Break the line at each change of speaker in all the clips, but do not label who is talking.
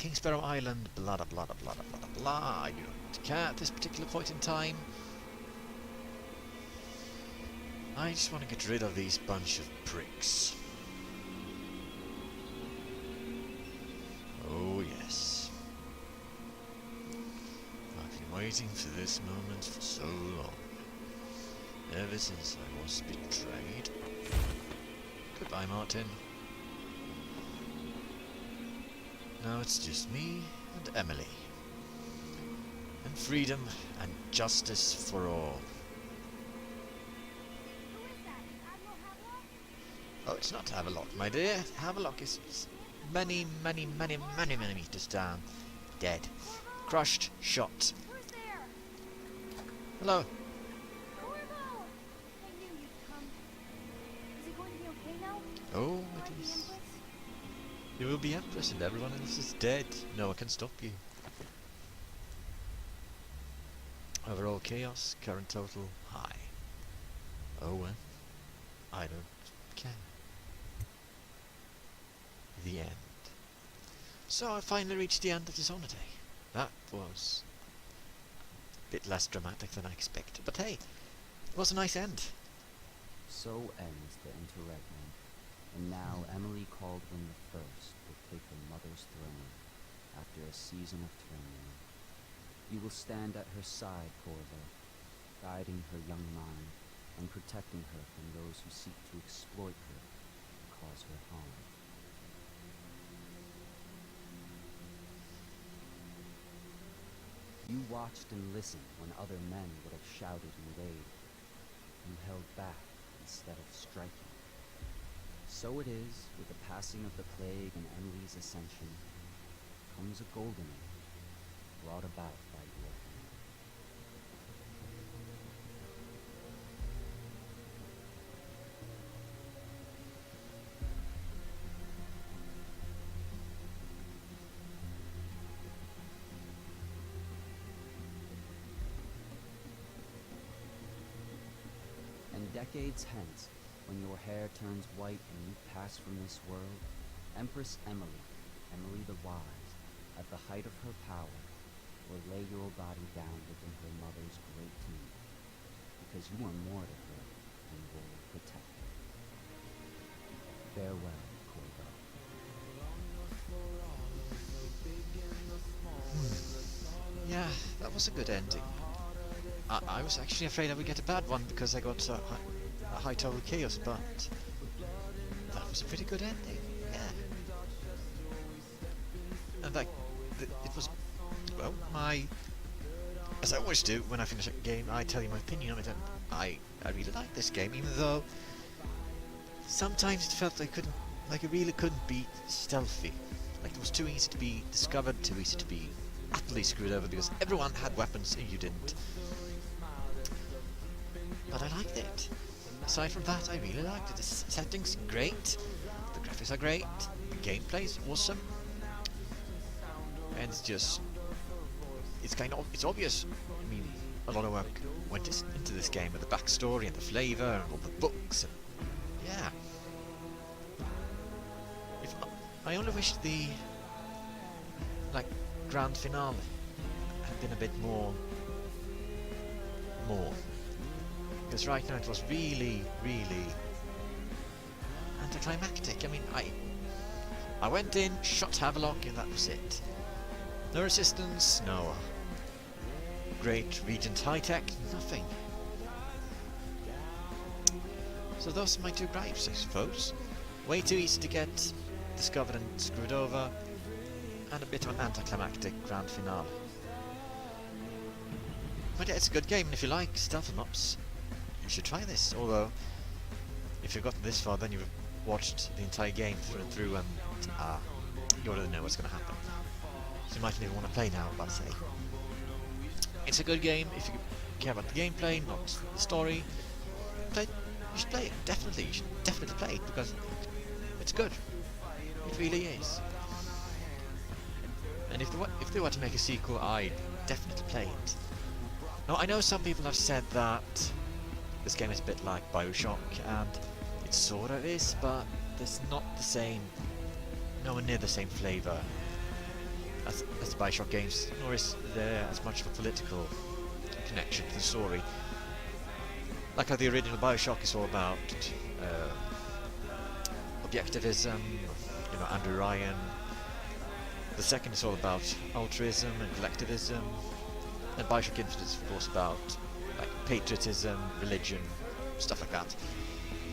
King Sparrow Island, blah blah blah blah blah blah blah. You don't care at this particular point in time. I just want to get rid of these bunch of pricks. Oh yes. I've been waiting for this moment for so long. Ever since I was betrayed. Goodbye, Martin. Now it's just me and Emily. And freedom and justice for all. Oh, it's not Havelock, my dear. Havelock is many meters down. Dead. Crushed. Shot. Hello. Oh, it is. You will be Empress and everyone else is dead. No one can stop you. Overall chaos, current total, high. Oh well. I don't care. The end. So I finally reached the end of Dishonored. That was a bit less dramatic than I expected, but hey, it was a nice end.
So ends the interregnum, and now Emily Caldwin I will take her mother's throne after a season of turmoil. You will stand at her side, Corvo, guiding her young mind and protecting her from those who seek to exploit her and cause her harm. You watched and listened when other men would have shouted in aid. You held back instead of striking. So it is with the passing of the plague and Emily's ascension, comes a golden age brought about by your hand. And decades hence, when your hair turns white and you pass from this world, Empress Emily, Emily the Wise, at the height of her power, will lay your body down within her mother's great tomb, because you are more to her than will protect her. Farewell, Corvo.
Yeah, that was a good ending. I was actually afraid I would get a bad one because I got a high total chaos, but that was a pretty good ending. Yeah. And like, it was, well, as I always do when I finish a game, I tell you my opinion on it, and I really like this game, even though sometimes it felt like it really couldn't be stealthy. Like it was too easy to be discovered, too easy to be utterly screwed over because everyone had weapons and you didn't. But I liked it. Aside from that, I really liked it. The setting's great, the graphics are great, the gameplay's awesome, and it's obvious. I mean, a lot of work went into this game with the backstory and the flavour and all the books, and yeah. I only wish the grand finale had been a bit more. Because right now it was really anticlimactic. I mean, I went in, shot Havelock, and that was it. No resistance, no great Regent high-tech, nothing. So those are my two gripes, I suppose. Way too easy to get discovered and screwed over, and a bit of an anticlimactic grand finale. But yeah, it's a good game, and if you like stealth maps, you should try this. Although, if you've gotten this far, then you've watched the entire game through and through, and you already know what's going to happen. So you mightn't even want to play now, but say. It's a good game if you care about the gameplay, not the story. You should play it, definitely. You should definitely play it, because it's good. It really is. And if they were to make a sequel, I'd definitely play it. Now, I know some people have said that this game is a bit like Bioshock, and it sort of is, but there's not the same, nowhere near the same flavour as the Bioshock games, nor is there as much of a political connection to the story. Like how the original Bioshock is all about objectivism, you know, Andrew Ryan. The second is all about altruism and collectivism, and Bioshock Infinite is of course about like patriotism, religion, stuff like that.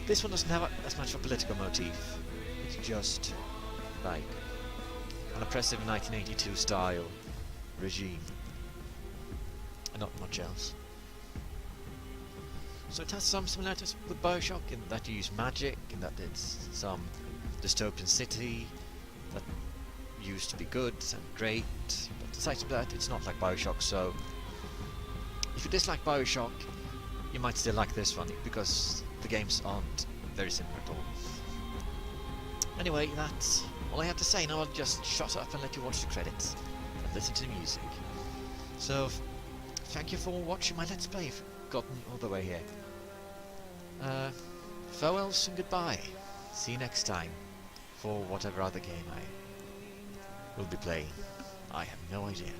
This one doesn't have as much of a political motif. It's just like an oppressive 1982 style regime, and not much else. So it has some similarities with Bioshock in that you use magic, in that it's some dystopian city that used to be good and great, but aside from that it's not like Bioshock, so if you dislike Bioshock you might still like this one, because the games aren't very similar at all. Anyway, that's all I have to say. Now I'll just shut up and let you watch the credits and listen to the music. So, thank you for watching my Let's Play if you've gotten all the way here. Farewells and goodbye. See you next time for whatever other game I will be playing. I have no idea.